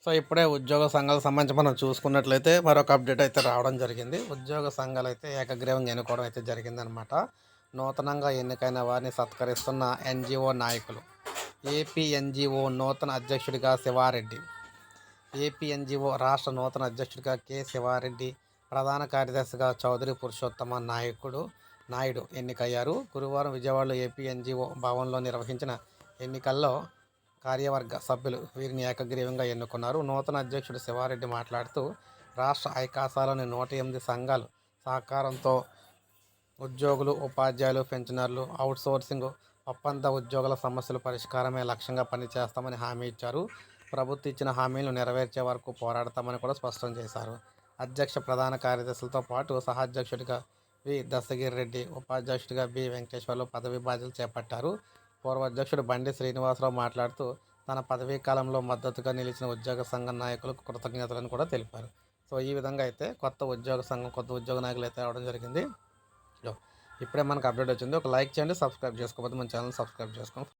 So ఇప్పుడే ఉద్యోగ సంఘాలకు సంబంధించి మనం చూసుకున్నట్లయితే మరొక అప్డేట్ అయితే రావడం జరిగింది. ఉద్యోగ సంఘాలు అయితే ఏకగ్రీవంగా ఎన్నుకోవడం అయితే జరిగిందనమాట. నూతనంగా ఎన్నికైన వారిని సత్కరిస్తున్న ఎన్జిఓ నాయకులు. ఏపీ ఎన్జిఓ నూతన అధ్యక్షుడిగా శివారెడ్డి. ఏపీ ఎన్జిఓ రాష్ట్ర నూతన అధ్యక్షుడిగా కె శివారెడ్డి, ప్రధాన కార్యదర్శిగా చౌదరి పురుషోత్తమ నాయుడు ఎన్నికయ్యారు. గురువారం విజయవాడలో ఏపీ ఎన్జిఓ భవన్లో నిర్వహించిన ఎన్నికల్లో కార్యవర్గ సభ్యులు వీరిని ఏకగ్రీవంగా ఎన్నుకున్నారు. నూతన అధ్యక్షుడు శివారెడ్డి మాట్లాడుతూ, రాష్ట్ర ఐకాసాలోని 108 సంఘాలు సహకారంతో ఉద్యోగులు, ఉపాధ్యాయులు, పెన్షనర్లు, అవుట్సోర్సింగ్, ఒప్పంద ఉద్యోగుల సమస్యల పరిష్కారమే లక్ష్యంగా పనిచేస్తామని హామీ ఇచ్చారు. ప్రభుత్వం ఇచ్చిన హామీలను నెరవేర్చే వరకు పోరాడతామని కూడా స్పష్టం చేశారు. అధ్యక్ష, ప్రధాన కార్యదర్శులతో పాటు సహాధ్యక్షుడిగా వి దస్తగిరి రెడ్డి, ఉపాధ్యక్షుడిగా బి వెంకటేశ్వర్లు పదవీ బాధ్యతలు చేపట్టారు. పూర్వ అధ్యక్షుడు బండి శ్రీనివాసరావు మాట్లాడుతూ, తన పదవీ కాలంలో మద్దతుగా నిలిచిన ఉద్యోగ సంఘం నాయకులకు కృతజ్ఞతలను కూడా తెలిపారు. సో ఈ విధంగా అయితే కొత్త ఉద్యోగ సంఘం, కొత్త ఉద్యోగ నాయకులు అయితే రావడం జరిగింది. ఇప్పుడే మనకు అప్డేట్ వచ్చింది. ఒక లైక్ చేయండి, సబ్స్క్రైబ్ చేసుకోకపోతే మన ఛానల్ సబ్స్క్రైబ్ చేసుకోండి.